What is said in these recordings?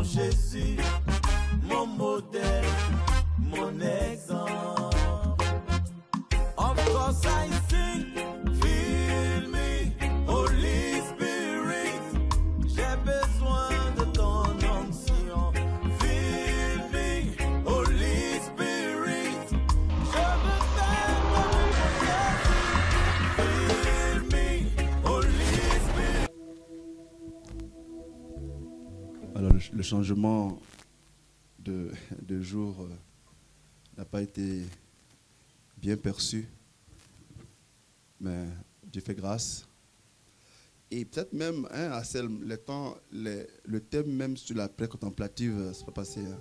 Jésus, mon modèle, mon exemple. Of course I sing, fill me, Holy Spirit. J'ai besoin de ton onction. Fill me, Holy Spirit. Je veux faire comme Jésus. Fill me, Holy Spirit. Alors le changement de jour n'a pas été bien perçu, mais Dieu fait grâce. Et peut-être même, le thème même sur la prière contemplative, c'est pas passé. Hein?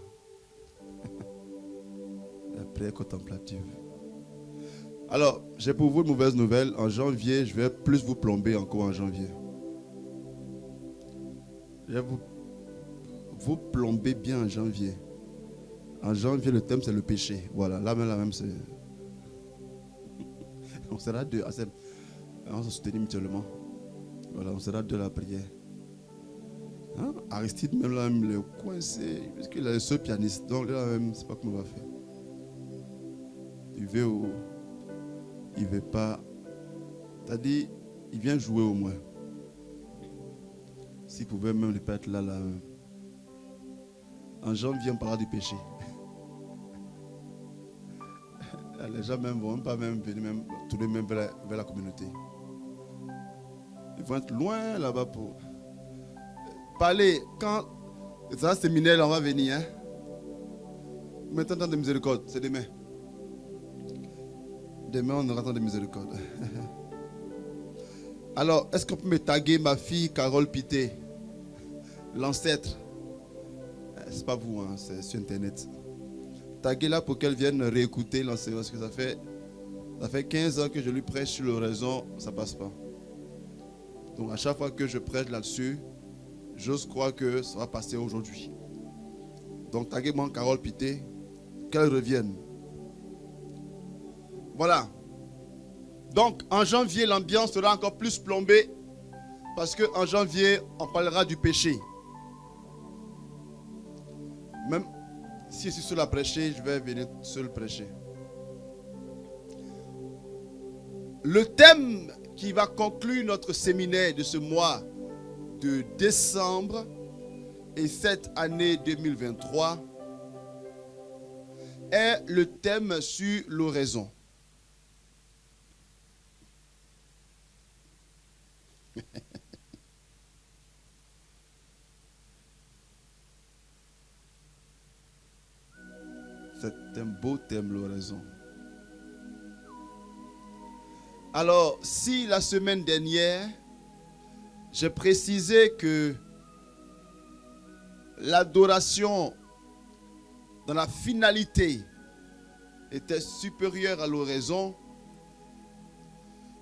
La prière contemplative. Alors, j'ai pour vous une mauvaise nouvelle. En janvier, je vais plus vous plomber encore en janvier. Je vais vous plomber bien en janvier. En janvier, le thème, c'est le péché. Voilà, là même, c'est... On sera deux. On se soutenir mutuellement. Voilà, on sera deux à la prière. Hein? Aristide, même là, il est coincé. Parce qu'il est le seul pianiste. Donc là, même, c'est pas comment on va faire. Il veut ou il veut pas. C'est-à-dire, il vient jouer au moins. S'il pouvait même ne pas être là. En janvier, on parlera du péché. Les gens même vont pas même venir même tourner même vers la communauté. Ils vont être loin là-bas pour parler. Quand ça séminaire là, on va venir. Hein? Maintenant, temps de miséricorde, c'est demain. Demain, on aura temps de miséricorde. Alors, est-ce qu'on peut me taguer ma fille Carole Pité, l'ancêtre? C'est pas vous, hein, c'est sur Internet. Taguez-la pour qu'elle vienne réécouter l'enseignement. Parce que ça fait 15 ans que je lui prêche sur l'oraison, ça ne passe pas. Donc à chaque fois que je prêche là-dessus, j'ose croire que ça va passer aujourd'hui. Donc taguez-moi Carole Pité, qu'elle revienne. Voilà. Donc en janvier, l'ambiance sera encore plus plombée. Parce qu'en janvier, on parlera du péché. Même si je suis seul à prêcher, je vais venir seul prêcher. Le thème qui va conclure notre séminaire de ce mois de décembre et cette année 2023 est le thème sur l'oraison. C'est un beau thème, l'oraison. Alors, si la semaine dernière, j'ai précisé que l'adoration dans la finalité était supérieure à l'oraison,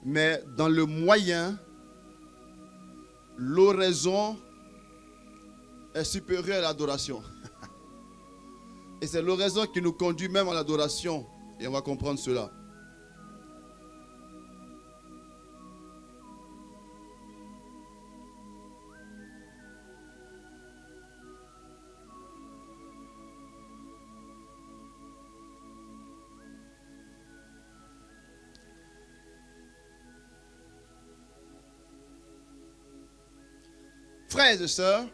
mais dans le moyen, l'oraison est supérieure à l'adoration. Et c'est l'oraison qui nous conduit même à l'adoration. Et on va comprendre cela. Frères et sœurs,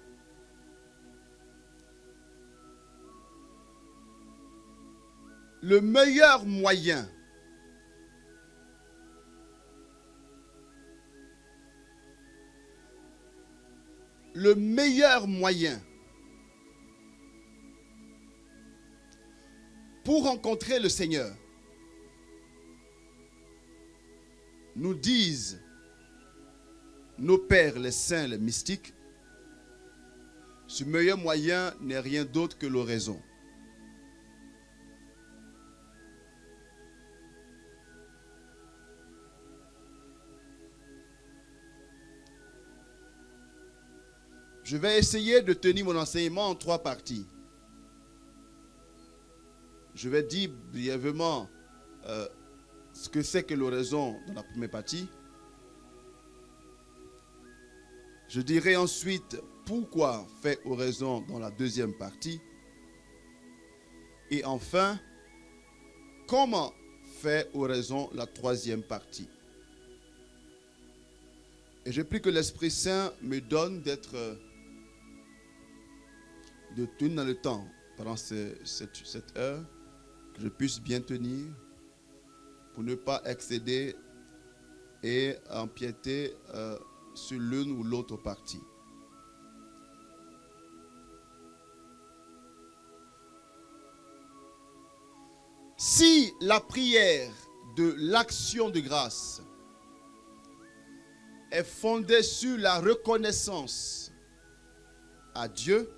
le meilleur moyen pour rencontrer le Seigneur, nous disent nos pères, les saints, les mystiques, ce meilleur moyen n'est rien d'autre que l'oraison. Je vais essayer de tenir mon enseignement en 3 parties. Je vais dire brièvement ce que c'est que l'oraison dans la première partie. Je dirai ensuite pourquoi fait ou raison dans la deuxième partie. Et enfin, comment fait ou raison la troisième partie. Et je prie que l'Esprit Saint me donne de tenir dans le temps pendant cette heure, que je puisse bien tenir pour ne pas excéder et empiéter sur l'une ou l'autre partie. Si la prière de l'action de grâce est fondée sur la reconnaissance à Dieu,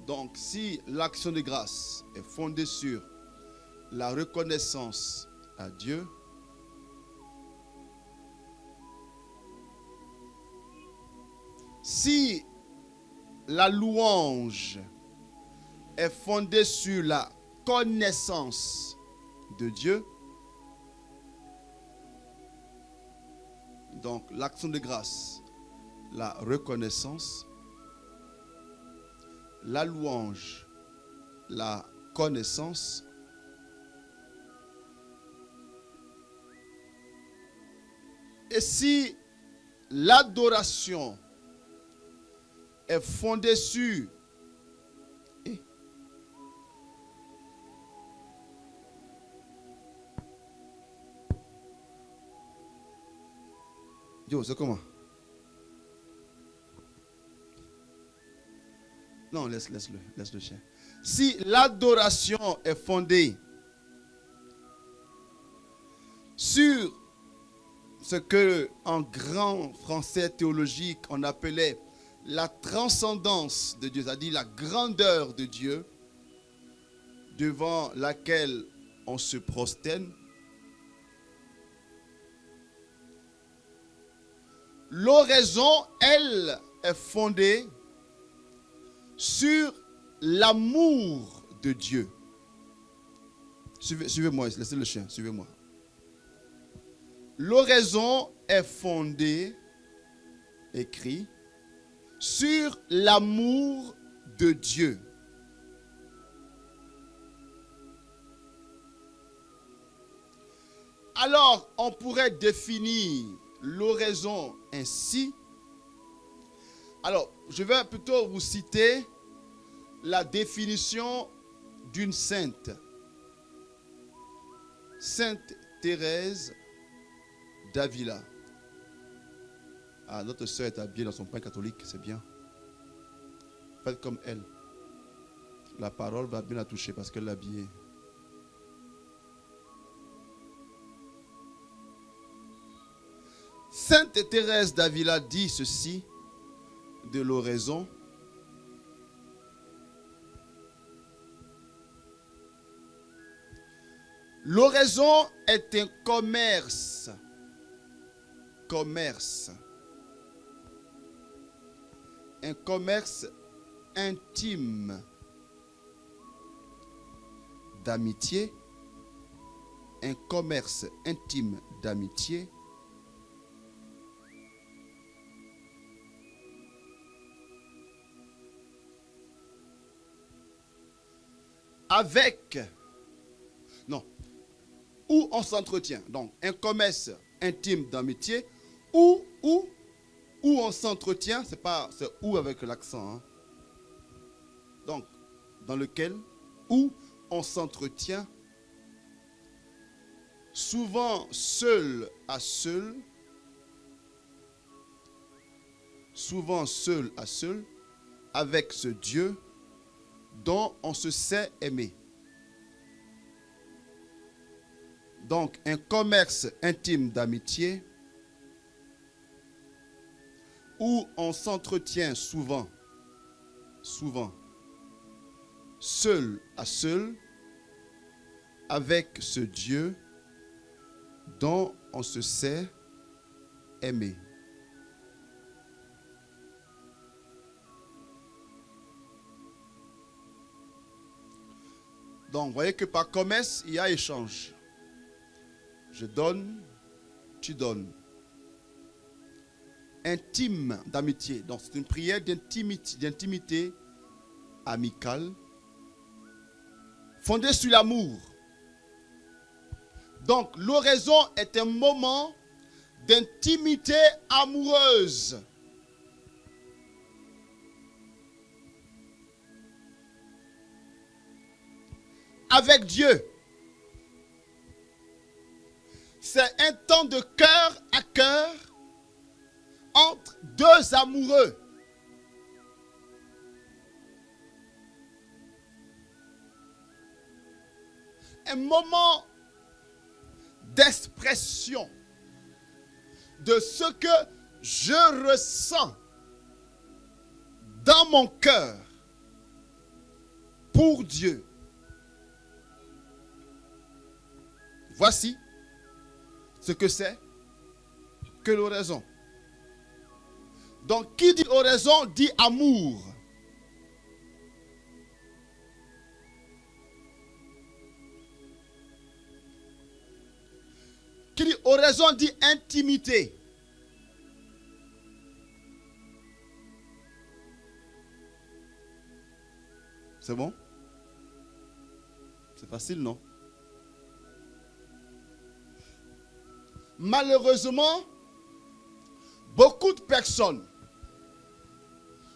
donc si l'action de grâce est fondée sur la reconnaissance à Dieu, si la louange est fondée sur la connaissance de Dieu, donc l'action de grâce, la reconnaissance, la louange, la connaissance, et si l'adoration est fondée sur Yo, c'est comment? Non, laisse le chien. Si l'adoration est fondée sur ce que en grand français théologique on appelait la transcendance de Dieu, c'est-à-dire la grandeur de Dieu devant laquelle on se prosterne, l'oraison, elle, est fondée sur l'amour de Dieu. Suivez-moi, laissez le chien, suivez-moi. L'oraison est fondée, écrit, sur l'amour de Dieu. Alors, on pourrait définir l'oraison ainsi. Alors, je vais plutôt vous citer la définition d'une sainte. Sainte Thérèse d'Avila. Ah, notre soeur est habillée dans son pain catholique, c'est bien. Faites comme elle. La parole va bien la toucher parce qu'elle l'a habillée. Sainte Thérèse d'Avila dit ceci de l'oraison. L'oraison est un commerce. Un commerce intime d'amitié. Un commerce intime d'amitié. Où on s'entretient. Donc, un commerce intime d'amitié où on s'entretient, c'est où avec l'accent. Donc, dans lequel, où on s'entretient, souvent seul à seul, avec ce Dieu dont on se sait aimer. Donc, un commerce intime d'amitié où on s'entretient souvent, seul à seul, avec ce Dieu dont on se sait aimer. Donc, vous voyez que par commerce, il y a échange. Je donne tu donnes. Intime d'amitié. Donc c'est une prière d'intimité amicale, fondée sur l'amour. Donc l'oraison est un moment d'intimité amoureuse. Avec Dieu. C'est un temps de cœur à cœur entre deux amoureux. Un moment d'expression de ce que je ressens dans mon cœur pour Dieu. Voici ce que c'est que l'oraison. Donc, qui dit oraison dit amour. Qui dit oraison dit intimité. C'est bon? C'est facile, non? Malheureusement, beaucoup de personnes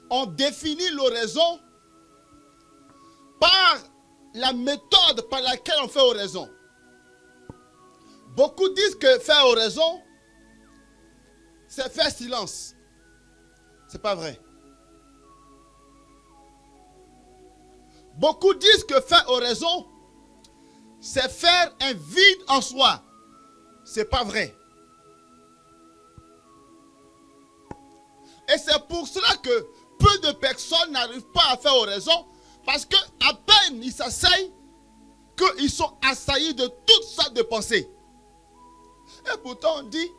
ont défini l'oraison par la méthode par laquelle on fait oraison. Beaucoup disent que faire oraison, c'est faire silence. C'est pas vrai. Beaucoup disent que faire oraison, c'est faire un vide en soi. C'est pas vrai. Et c'est pour cela que peu de personnes n'arrivent pas à faire oraison, parce que à peine ils s'asseyent, qu'ils sont assaillis de toutes sortes de pensées. Et pourtant on dit,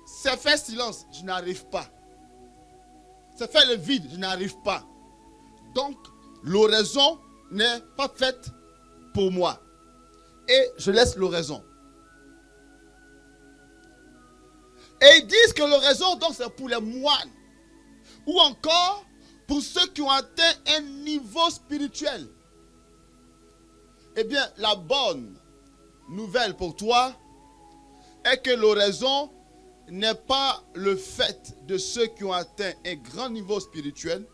c'est faire silence, je n'arrive pas. C'est faire le vide, je n'arrive pas. Donc l'oraison n'est pas faite pour moi. Et je laisse l'oraison. Et ils disent que l'oraison, donc, c'est pour les moines. Ou encore, pour ceux qui ont atteint un niveau spirituel. Eh bien, la bonne nouvelle pour toi est que l'oraison n'est pas le fait de ceux qui ont atteint un grand niveau spirituel.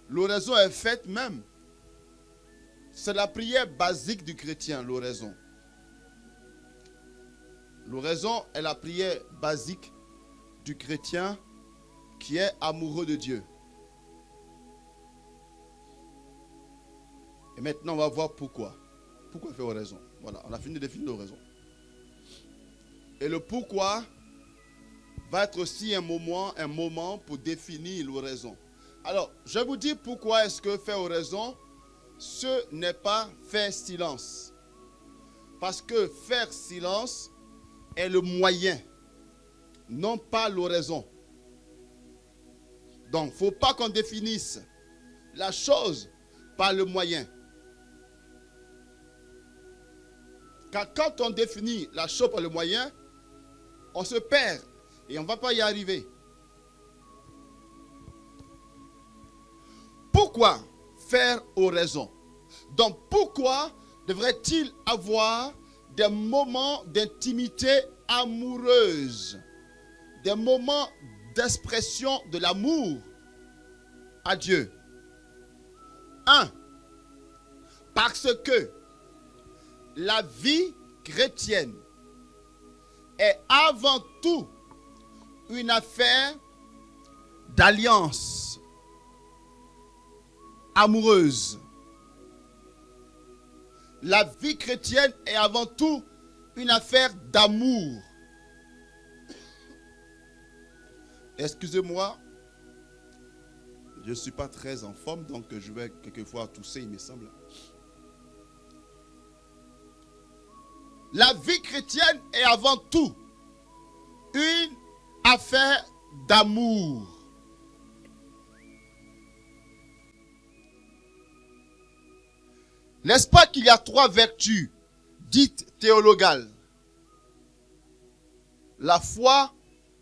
L'oraison est faite même. C'est la prière basique du chrétien, l'oraison. L'oraison est la prière basique du chrétien qui est amoureux de Dieu. Et maintenant, on va voir pourquoi. Pourquoi faire oraison? Voilà, on a fini de définir l'oraison. Et le pourquoi va être aussi un moment pour définir l'oraison. Alors, je vous dis pourquoi est-ce que faire oraison, ce n'est pas faire silence. Parce que faire silence est le moyen, non pas l'oraison. Donc, il ne faut pas qu'on définisse la chose par le moyen. Car quand on définit la chose par le moyen, on se perd et on ne va pas y arriver. Pourquoi faire oraison? Donc, pourquoi devrait-il avoir des moments d'intimité amoureuse, des moments d'expression de l'amour à Dieu? 1. Parce que la vie chrétienne est avant tout une affaire d'alliance amoureuse. La vie chrétienne est avant tout une affaire d'amour. Excusez-moi, je ne suis pas très en forme, donc je vais quelquefois tousser, il me semble. La vie chrétienne est avant tout une affaire d'amour. N'est-ce pas qu'il y a 3 vertus dites théologales? la foi,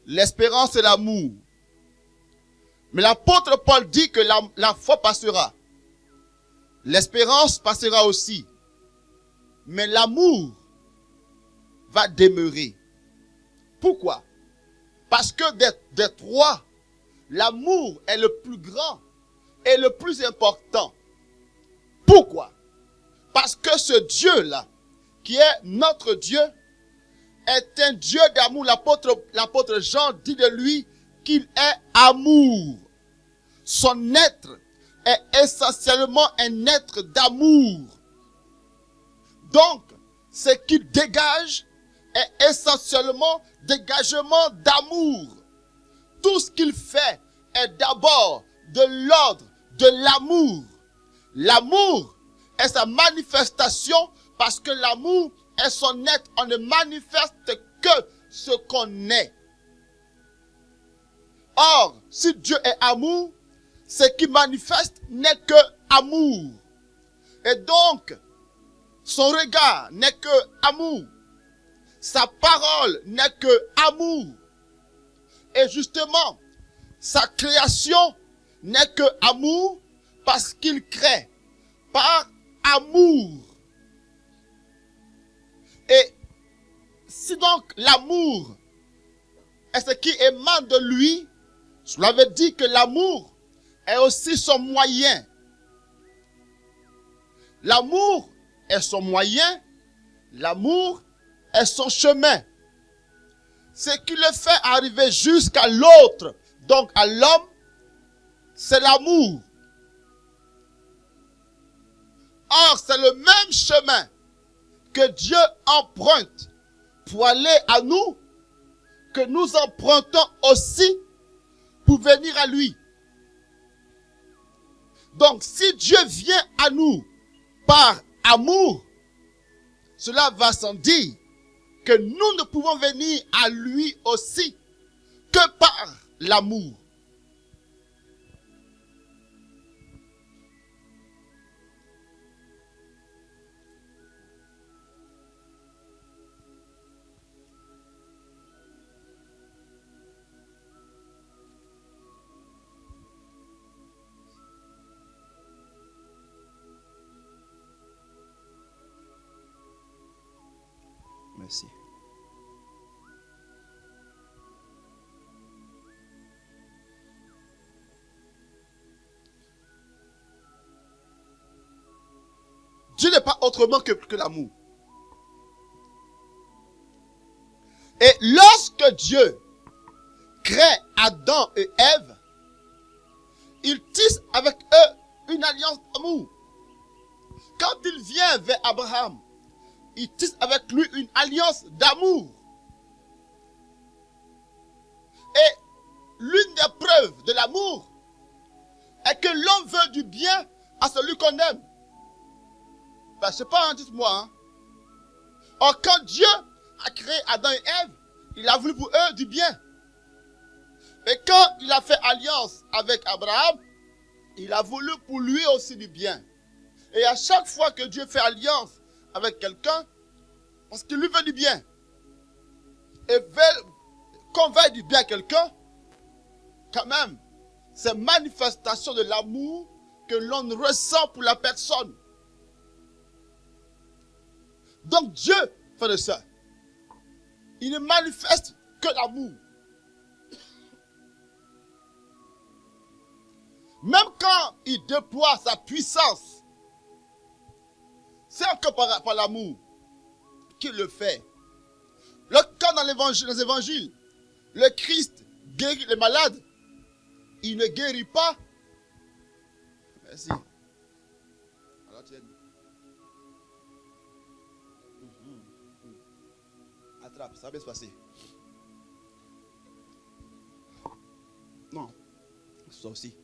l'espérance et l'amour. Mais l'apôtre Paul dit que la foi passera. L'espérance passera aussi. Mais l'amour va demeurer. Pourquoi? Parce que des trois, l'amour est le plus grand et le plus important. Pourquoi? Parce que ce Dieu-là, qui est notre Dieu, est un Dieu d'amour. L'apôtre Jean dit de lui qu'il est amour. Son être est essentiellement un être d'amour. Donc, ce qu'il dégage est essentiellement dégagement d'amour. Tout ce qu'il fait est d'abord de l'ordre de l'amour. L'amour est sa manifestation parce que l'amour est son être. On ne manifeste que ce qu'on est. Or, si Dieu est amour, ce qui manifeste n'est que amour. Et donc, son regard n'est que amour. Sa parole n'est que amour. Et justement, sa création n'est que amour parce qu'il crée par amour. Et si donc l'amour est ce qui émane de lui, cela veut dire que l'amour est aussi son moyen. L'amour est son moyen, l'amour est son chemin. Ce qui le fait arriver jusqu'à l'autre, donc à l'homme, c'est l'amour. Or, c'est le même chemin que Dieu emprunte pour aller à nous, que nous empruntons aussi pour venir à lui. Donc, si Dieu vient à nous par amour, cela va sans dire que nous ne pouvons venir à lui aussi que par l'amour. Merci. Dieu n'est pas autrement que l'amour. Et lorsque Dieu crée Adam et Ève, il tisse avec eux une alliance d'amour. Quand il vient vers Abraham, il tisse avec lui une alliance d'amour. Et l'une des preuves de l'amour est que l'homme veut du bien à celui qu'on aime. Ben, c'est pas, dites-moi. Hein. Or, quand Dieu a créé Adam et Ève, il a voulu pour eux du bien. Et quand il a fait alliance avec Abraham, il a voulu pour lui aussi du bien. Et à chaque fois que Dieu fait alliance avec quelqu'un, parce qu'il lui veut du bien, et qu'on veuille du bien à quelqu'un, quand même, c'est manifestation de l'amour que l'on ressent pour la personne. Donc Dieu fait de ça. Il ne manifeste que l'amour. Même quand il déploie sa puissance, c'est encore par l'amour qu'il le fait. Quand dans les évangiles, le Christ guérit les malades, il ne guérit pas. Merci. Alors tiens. Attrape, ça va bien se passer. Non, ça aussi.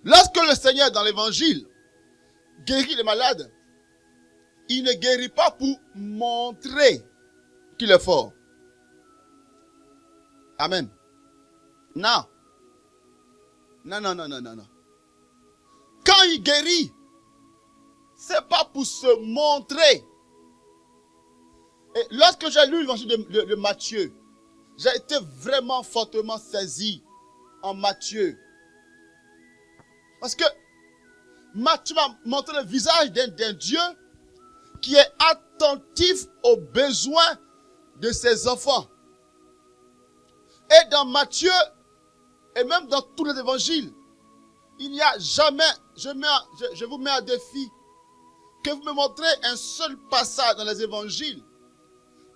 Lorsque le Seigneur dans l'évangile guérit les malades, il ne guérit pas pour montrer qu'il est fort. Amen. Non. Non. Quand il guérit, c'est pas pour se montrer. Et lorsque j'ai lu l'évangile de Matthieu, j'ai été vraiment fortement saisi en Matthieu. Parce que Matthieu m'a montré le visage d'un Dieu qui est attentif aux besoins de ses enfants. Et dans Matthieu, et même dans tous les évangiles, il n'y a jamais, je vous mets à défi, que vous me montrez un seul passage dans les évangiles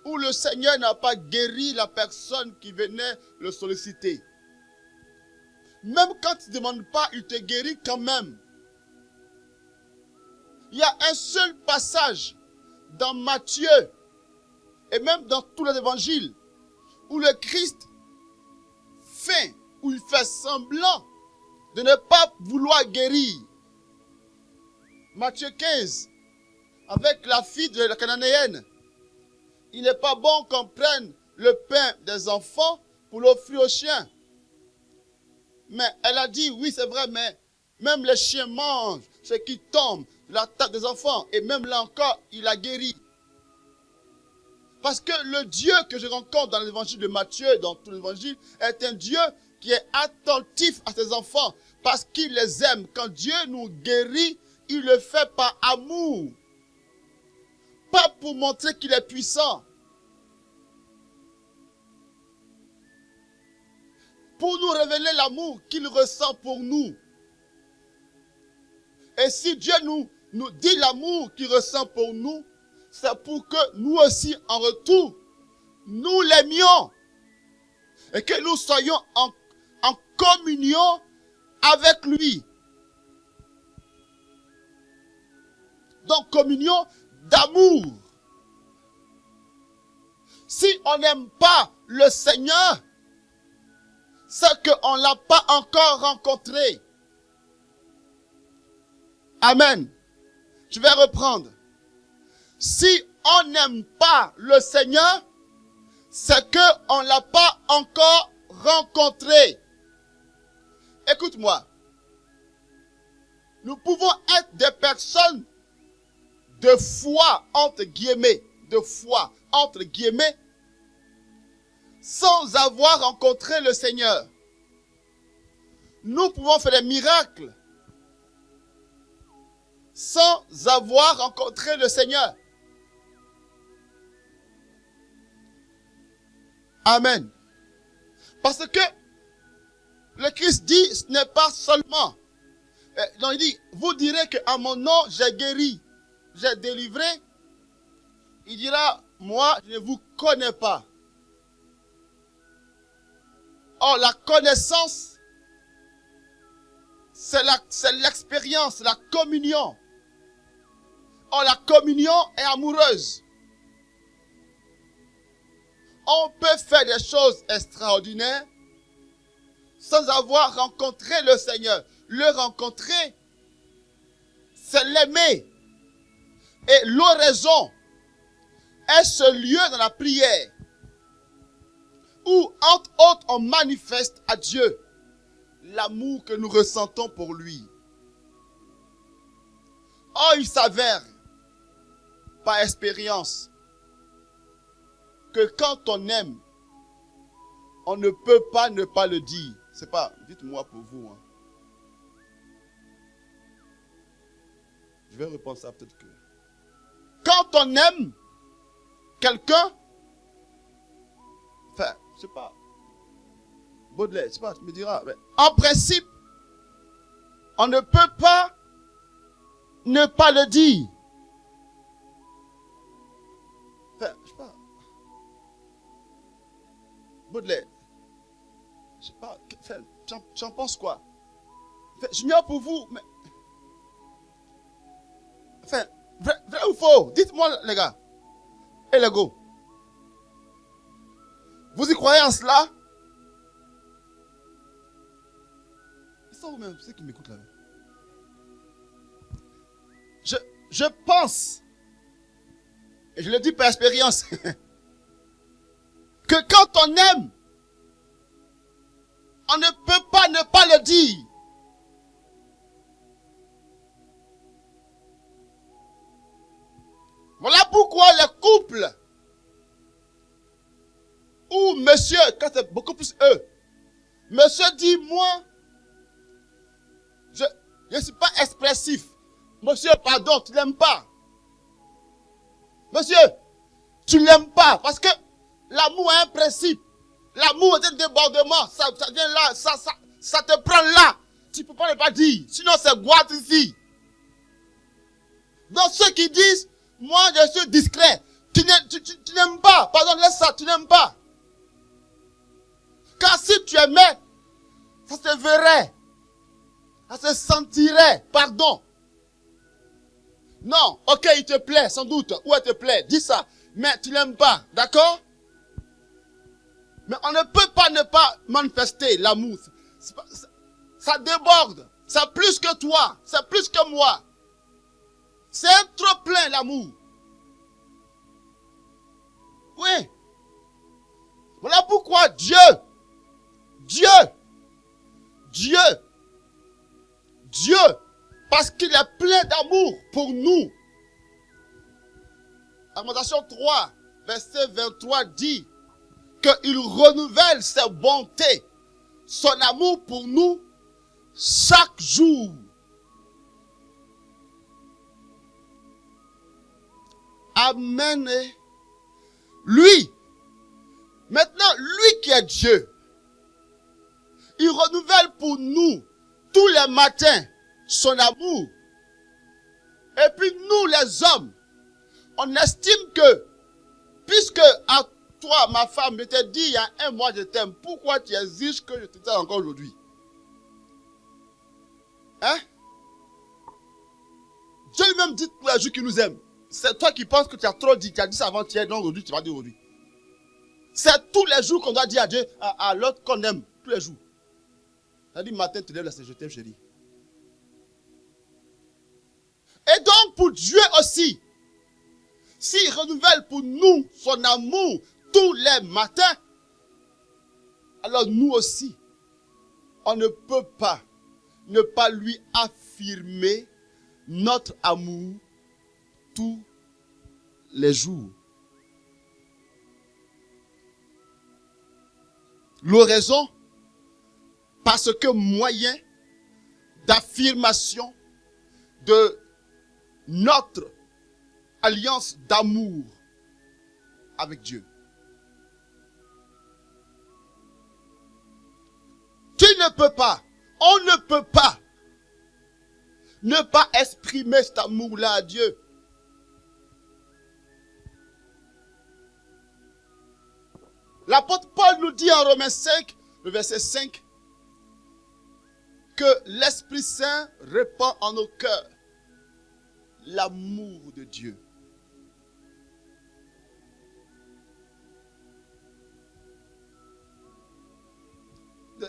où le Seigneur n'a pas guéri la personne qui venait le solliciter. Même quand il ne demande pas, il te guérit quand même. Il y a un seul passage dans Matthieu et même dans tous les évangiles où le Christ fait, où il fait semblant de ne pas vouloir guérir. Matthieu 15, avec la fille de la Cananéenne. Il n'est pas bon qu'on prenne le pain des enfants pour l'offrir aux chiens. Mais elle a dit, oui c'est vrai, mais même les chiens mangent ce qui tombe de la table des enfants. Et même là encore, il a guéri. Parce que le Dieu que je rencontre dans l'évangile de Matthieu et dans tout l'évangile est un Dieu qui est attentif à ses enfants parce qu'il les aime. Quand Dieu nous guérit, il le fait par amour. Pas pour montrer qu'il est puissant. Pour nous révéler l'amour qu'il ressent pour nous. Et si Dieu nous dit l'amour qu'il ressent pour nous, c'est pour que nous aussi, en retour, nous l'aimions. Et que nous soyons en communion avec lui. Donc, communion d'amour. Si on n'aime pas le Seigneur, c'est qu'on ne l'a pas encore rencontré. Amen. Je vais reprendre. Si on n'aime pas le Seigneur, c'est qu'on ne l'a pas encore rencontré. Écoute-moi. Nous pouvons être des personnes de foi, entre guillemets, de foi, entre guillemets, sans avoir rencontré le Seigneur. Nous pouvons faire des miracles sans avoir rencontré le Seigneur. Amen. Parce que le Christ dit, ce n'est pas seulement. Non, il dit, vous direz qu'à mon nom, j'ai guéri, j'ai délivré. Il dira, moi, je ne vous connais pas. Or, la connaissance, c'est l'expérience, la communion. Or, la communion est amoureuse. On peut faire des choses extraordinaires sans avoir rencontré le Seigneur. Le rencontrer, c'est l'aimer. Et l'oraison est ce lieu dans la prière où, entre autres, on manifeste à Dieu l'amour que nous ressentons pour lui. Or, il s'avère, par expérience, que quand on aime, on ne peut pas ne pas le dire. C'est pas, dites-moi pour vous. Hein. Je vais répondre ça peut-être que. Quand on aime quelqu'un, enfin, je sais pas, Baudelaire, je sais pas, tu me diras, mais en principe, on ne peut pas ne pas le dire. Enfin, je sais pas. Baudelaire, je sais pas, enfin, tu en penses quoi? Enfin, j'ignore pour vous, mais. Enfin, vrai ou faux? Dites-moi, les gars. Et les go. Vous y croyez en cela? Ils sont vous-même, ceux qui m'écoutent là. Je pense, et je le dis par expérience, que quand on aime, on ne peut pas ne pas le dire. Voilà pourquoi les couples où monsieur Monsieur dit, moi, je ne suis pas expressif. Monsieur, pardon, tu l'aimes pas. Monsieur, tu l'aimes pas parce que l'amour a un principe. L'amour est un débordement. Ça vient là, ça te prend là. Tu ne peux pas ne pas dire. Sinon, c'est boîte ici. Donc, ceux qui disent, moi, je suis discret. Tu n'aimes pas. Pardon, laisse ça, tu n'aimes pas. Car si tu aimais, ça se verrait. Ça se sentirait. Pardon. Non, ok, il te plaît, sans doute. Ou elle te plaît, dis ça. Mais tu l'aimes pas, d'accord? Mais on ne peut pas ne pas manifester l'amour. Ça déborde. C'est plus que toi. C'est plus que moi. C'est trop plein l'amour. Oui. Voilà pourquoi Dieu, parce qu'il est plein d'amour pour nous. Lamentation 3, verset 23 dit qu'il renouvelle ses bontés, son amour pour nous chaque jour. Amen. Lui, maintenant, lui qui est Dieu, il renouvelle pour nous tous les matins son amour. Et puis nous les hommes, on estime que, puisque à toi, ma femme, je t'ai dit il y a un mois je t'aime, pourquoi tu exiges que je t'aime encore aujourd'hui? Hein? Dieu lui-même dit tous les jours qu'il nous aime. C'est toi qui penses que tu as trop dit, tu as dit ça avant-hier, donc aujourd'hui tu vas dire aujourd'hui. C'est tous les jours qu'on doit dire à Dieu, à l'autre qu'on aime, tous les jours. Ça dit matin, tu lèves la je t'aime chérie. Et donc pour Dieu aussi, s'il renouvelle pour nous son amour tous les matins, alors nous aussi, on ne peut pas ne pas lui affirmer notre amour tous les jours. L'oraison, parce que moyen d'affirmation de notre alliance d'amour avec Dieu. Tu ne peux pas, on ne peut pas ne pas exprimer cet amour-là à Dieu. L'apôtre Paul nous dit en Romains 5, le verset 5, que l'Esprit Saint répand en nos cœurs l'amour de Dieu.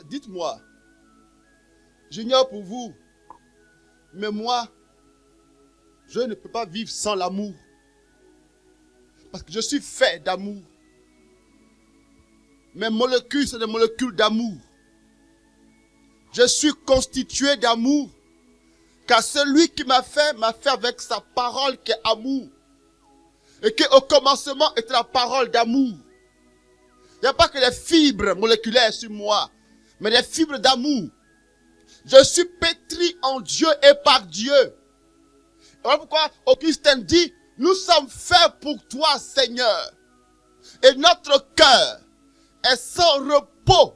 Dites-moi, j'ignore pour vous, mais moi, je ne peux pas vivre sans l'amour. Parce que je suis fait d'amour. Mes molécules, sont des molécules d'amour. Je suis constitué d'amour. Car celui qui m'a fait avec sa parole qui est amour. Et qu'au commencement était la parole d'amour. Il n'y a pas que des fibres moléculaires sur moi, mais des fibres d'amour. Je suis pétri en Dieu et par Dieu. Voilà pourquoi Augustin dit, nous sommes faits pour toi, Seigneur. Et notre cœur est sans repos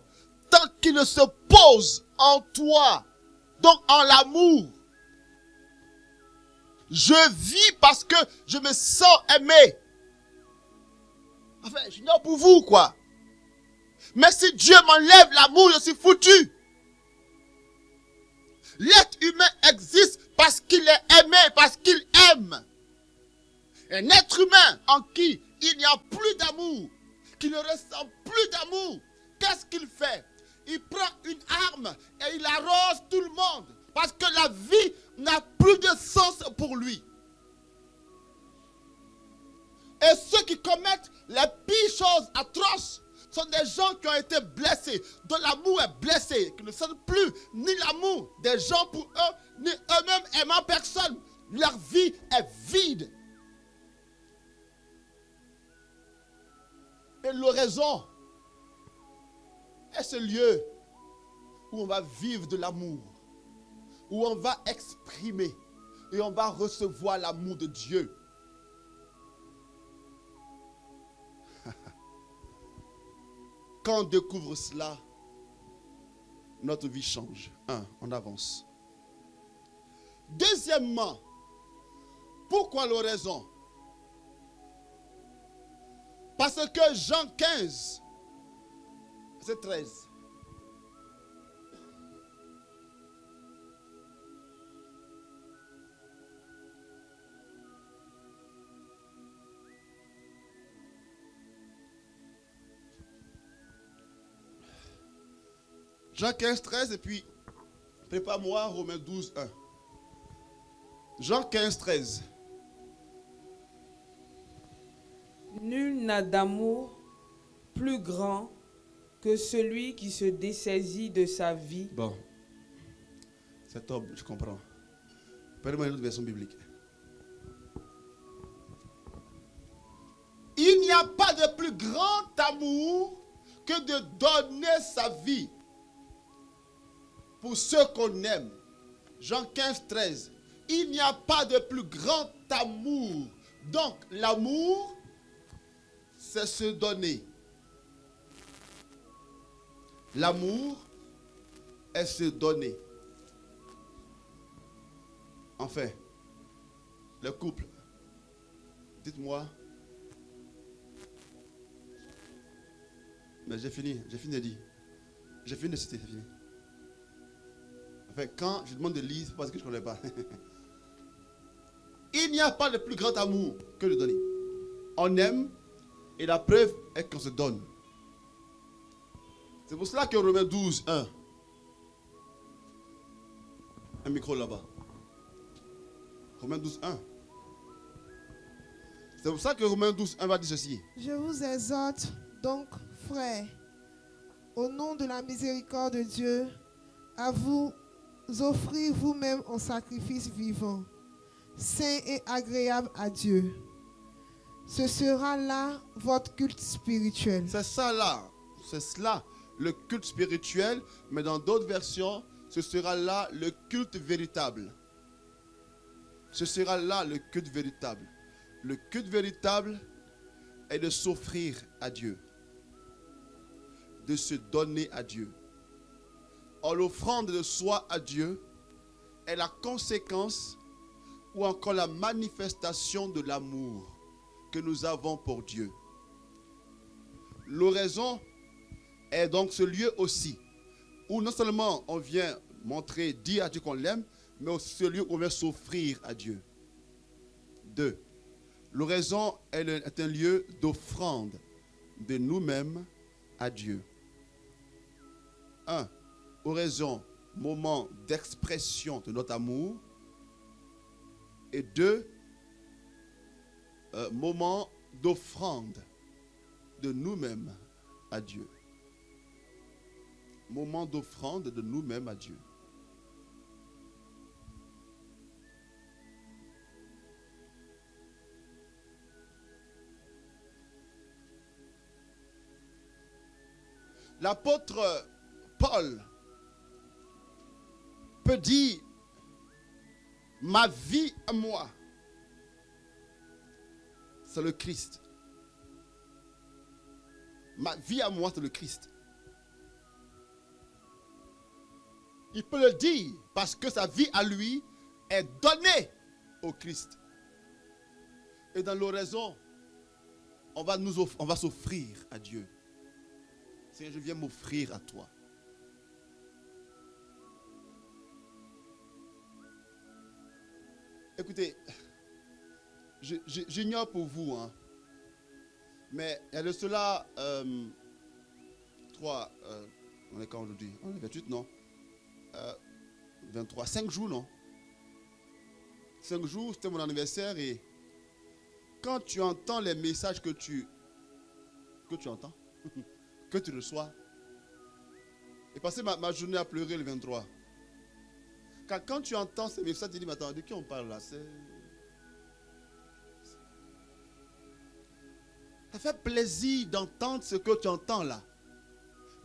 tant qu'il ne se pose en toi, donc en l'amour. Je vis parce que je me sens aimé. Enfin, je dis pour vous, quoi. Mais si Dieu m'enlève l'amour, je suis foutu. L'être humain existe parce qu'il est aimé, parce qu'il aime. Un être humain en qui il n'y a plus d'amour, qui ne ressent plus d'amour, qu'est-ce qu'il fait? Il prend une arme et il arrose tout le monde. Parce que la vie n'a plus de sens pour lui. Et ceux qui commettent les pires choses atroces sont des gens qui ont été blessés, dont l'amour est blessé, qui ne sentent plus ni l'amour des gens pour eux, ni eux-mêmes aimant personne. Leur vie est vide. Et l'oraison est ce lieu où on va vivre de l'amour, où on va exprimer et on va recevoir l'amour de Dieu. Quand on découvre cela, notre vie change. On avance. Deuxièmement, pourquoi l'oraison? Parce que Jean 15, verset 13. Jean 15, 13 et puis prépare-moi Romains 12, 1. Jean 15, 13. Nul n'a d'amour plus grand que celui qui se dessaisit de sa vie. Bon, c'est top, je comprends. Prenez-moi une autre version biblique. Il n'y a pas de plus grand amour que de donner sa vie pour ceux qu'on aime. Jean 15, 13. Il n'y a pas de plus grand amour. Donc, l'amour, c'est se donner. L'amour est se donner. Enfin, le couple, dites-moi. Mais j'ai fini de dire. J'ai fini de citer, c'est fini. Enfin, quand je demande de lire, c'est parce que je ne connais pas. Il n'y a pas de plus grand amour que de donner. On aime et la preuve est qu'on se donne. C'est pour cela que Romains 12, 1. Un micro là-bas. Romains 12, 1. C'est pour ça que Romains 12, 1 va dire ceci. Je vous exhorte donc, frères, au nom de la miséricorde de Dieu, à vous offrir vous-même en sacrifice vivant, saint et agréable à Dieu. Ce sera là votre culte spirituel. C'est ça là. C'est cela, le culte spirituel. Mais dans d'autres versions, ce sera là le culte véritable. Ce sera là le culte véritable. Le culte véritable est de s'offrir à Dieu. De se donner à Dieu. Or, l'offrande de soi à Dieu est la conséquence ou encore la manifestation de l'amour que nous avons pour Dieu. L'oraison est donc ce lieu aussi où non seulement on vient montrer, dire à Dieu qu'on l'aime, mais aussi ce lieu où on vient s'offrir à Dieu. 2. L'oraison est un lieu d'offrande de nous-mêmes à Dieu. 1. Oraison, moment d'expression de notre amour. Et 2, moment d'offrande de nous-mêmes à Dieu. Moment d'offrande de nous-mêmes à Dieu. L'apôtre Paul peut dire, ma vie à moi, c'est le Christ. Ma vie à moi, c'est le Christ. Il peut le dire parce que sa vie à lui est donnée au Christ. Et dans l'oraison, on va s'offrir à Dieu. Seigneur, je viens m'offrir à toi. Écoutez, j'ignore pour vous, hein, mais il y a de cela 3, on est quand aujourd'hui? On est 28, non? 23, 5 jours, non? 5 jours, c'était mon anniversaire et quand tu entends les messages que tu entends, que tu reçois, j'ai passé ma journée à pleurer le 23. Quand tu entends ces messages, tu te dis, mais attends, de qui on parle là? Ça fait plaisir d'entendre ce que tu entends là.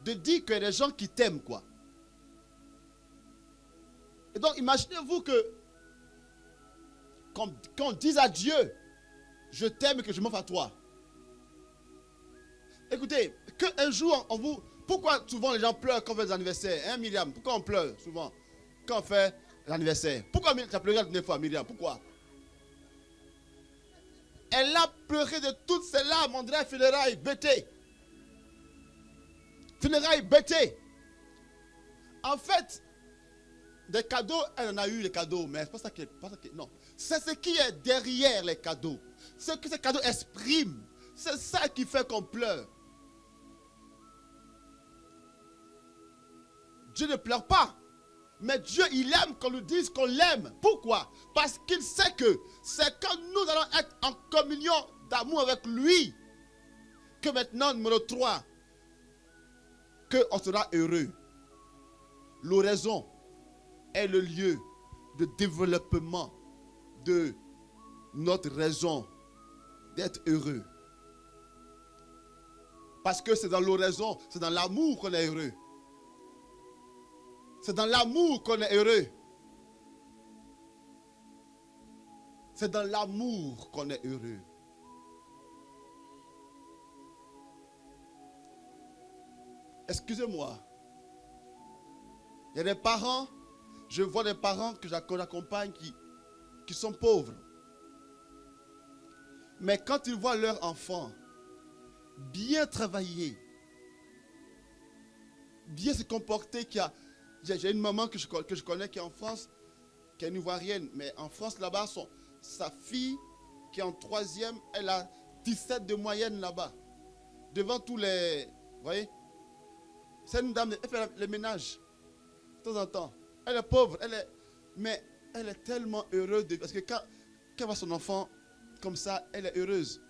De dire qu'il y a des gens qui t'aiment, quoi. Et donc, imaginez-vous que quand on dise à Dieu, je t'aime et que je m'offre à toi. Écoutez, qu'un jour, on vous... Pourquoi souvent les gens pleurent quand on fait des anniversaires, hein, Myriam? Pourquoi on pleure souvent quand on fait l'anniversaire? Pourquoi tu as pleuré la dernière fois, Myriam? Pourquoi? Elle a pleuré de toutes ses larmes, on dirait funérailles bêtées. Funérailles bêtées. En fait, des cadeaux, elle en a eu les cadeaux, mais c'est pas ça qui est... non, c'est ce qui est derrière les cadeaux. Ce que ces cadeaux expriment. C'est ça qui fait qu'on pleure. Dieu ne pleure pas. Mais Dieu, il aime qu'on nous dise qu'on l'aime. Pourquoi? Parce qu'il sait que c'est quand nous allons être en communion d'amour avec lui que maintenant, numéro 3, qu'on sera heureux. L'oraison est le lieu de développement de notre raison d'être heureux. Parce que c'est dans l'oraison, c'est dans l'amour qu'on est heureux. C'est dans l'amour qu'on est heureux. C'est dans l'amour qu'on est heureux. Excusez-moi. Il y a des parents, je vois des parents que j'accompagne qui sont pauvres. Mais quand ils voient leur enfant bien travailler, bien se comporter, j'ai une maman que je connais qui est en France, qui est une Ivoirienne, mais en France là-bas, sa fille qui est en 3e, elle a 17 de moyenne là-bas. Devant tous les... Vous voyez? C'est une dame, elle fait le ménage de temps en temps. Elle est pauvre, mais elle est tellement heureuse parce que quand elle voit son enfant comme ça, elle est heureuse.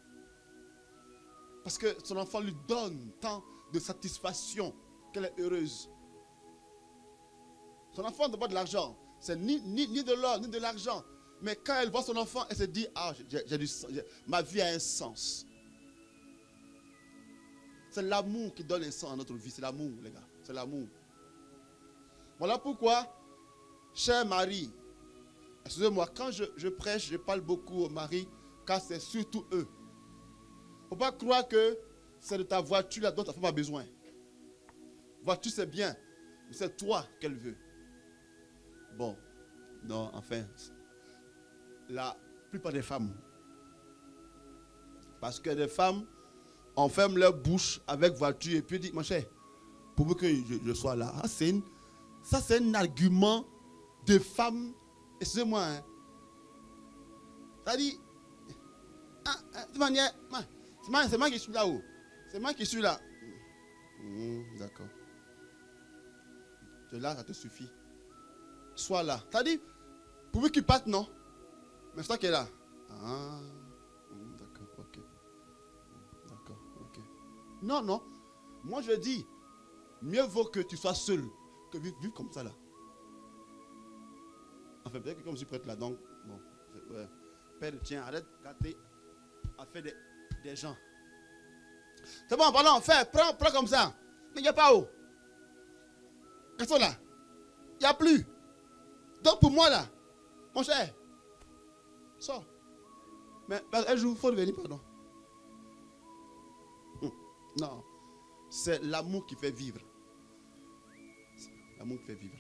Parce que son enfant lui donne tant de satisfaction qu'elle est heureuse. Son enfant n'a pas de l'argent. C'est ni de l'or, ni de l'argent. Mais quand elle voit son enfant, elle se dit, ah, ma vie a un sens. C'est l'amour qui donne un sens à notre vie. C'est l'amour, les gars. C'est l'amour. Voilà pourquoi, chers maris, excusez-moi, quand je prêche, je parle beaucoup aux maris, car c'est surtout eux. Il ne faut pas croire que c'est de ta voiture là dont ta femme a besoin. Voiture, c'est bien, mais c'est toi qu'elle veut. Bon, non, enfin, la plupart des femmes. Parce que les femmes, on ferme leur bouche avec voiture et puis dit, mon cher, pour que je sois là. Ah, ça, c'est un argument de femmes. Excusez-moi. Hein. Ça dit, de manière, c'est moi qui suis là-haut. C'est moi qui suis là. D'accord. Tu es là, ça te suffit. Sois là. Ça dit, pourvu qu'il parte, non. Mais c'est toi qui es là. Ah, d'accord, ok. D'accord, ok. Non, non. Moi, je dis, mieux vaut que tu sois seul que vivre comme ça là. Enfin, peut-être que comme je suis prête là, donc, bon. Ouais. Père, tiens, arrête de gâter affaire des gens. C'est bon, pardon, prends comme ça. Mais il n'y a pas où. Qu'est-ce que là? Il n'y a plus. Donc pour moi là, mon cher, sors. Mais un jour, il faut revenir, pardon. Non, c'est l'amour qui fait vivre. L'amour qui fait vivre.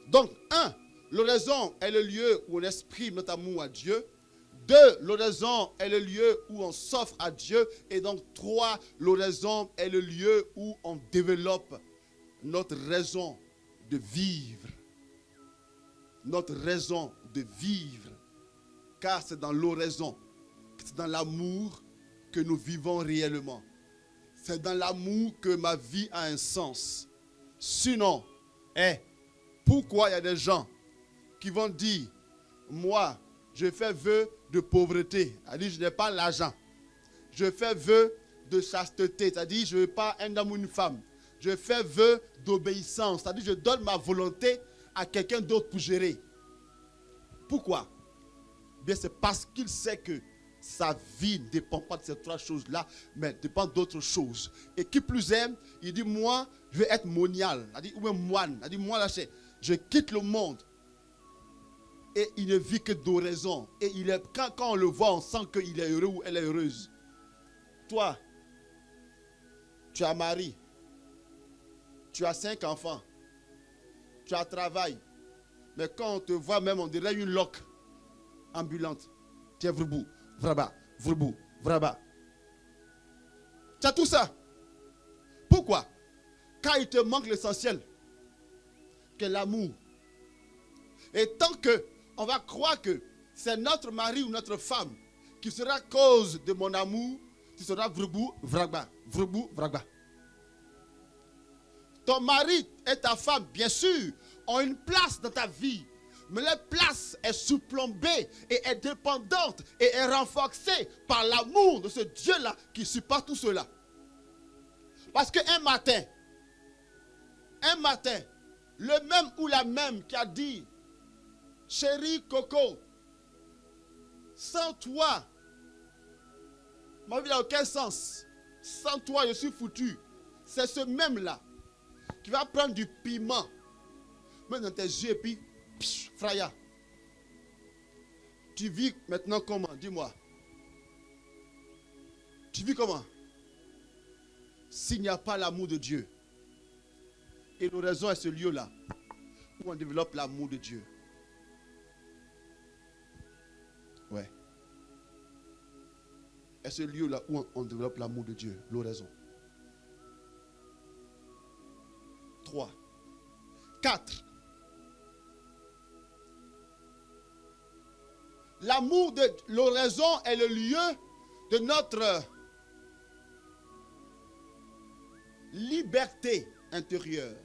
Donc, 1, l'oraison est le lieu où on exprime notre amour à Dieu. 2, l'oraison est le lieu où on s'offre à Dieu. Et donc 3, l'oraison est le lieu où on développe notre raison de vivre. Notre raison de vivre. Car c'est dans l'oraison, c'est dans l'amour que nous vivons réellement. C'est dans l'amour que ma vie a un sens. Sinon, pourquoi il y a des gens qui vont dire, moi, je fais vœu de pauvreté, c'est-à-dire je n'ai pas l'argent. Je fais vœu de chasteté, c'est-à-dire je ne veux pas un homme ou une femme. Je fais vœu d'obéissance, c'est-à-dire je donne ma volonté à quelqu'un d'autre pour gérer. Pourquoi? Bien, c'est parce qu'il sait que sa vie ne dépend pas de ces 3 choses-là, mais dépend d'autres choses. Et qui plus est, il dit, moi, je vais être monial, c'est-à-dire, ou un moine, c'est-à-dire, moi, là, je quitte le monde Et il ne vit que d'oraison. Et quand on le voit, on sent qu'il est heureux ou elle est heureuse. Toi, tu as mari. Tu as 5 enfants. Tu as travail. Mais quand on te voit même, on dirait une loque ambulante. Tu es vrabou, vraba, vrabou, vraba. Tu as tout ça. Pourquoi? Car il te manque l'essentiel, que l'amour. Et tant que on va croire que c'est notre mari ou notre femme qui sera cause de mon amour, tu seras vrabou, vraba, vrabou, vraba. Ton mari et ta femme, bien sûr, ont une place dans ta vie. Mais leur place est surplombée et est dépendante et est renforcée par l'amour de ce Dieu-là qui supporte tout cela. Parce qu'un matin, le même ou la même qui a dit, chérie Coco, sans toi, ma vie n'a aucun sens. Sans toi, je suis foutu. C'est ce même-là qui va prendre du piment, mettre dans tes yeux et puis, fraya. Tu vis maintenant comment? Dis-moi. Tu vis comment? S'il n'y a pas l'amour de Dieu. Et l'oraison est ce lieu-là où on développe l'amour de Dieu. Ouais. est ce lieu-là où on développe l'amour de Dieu, l'oraison. 3. 4. L'amour de l'oraison est le lieu de notre liberté intérieure.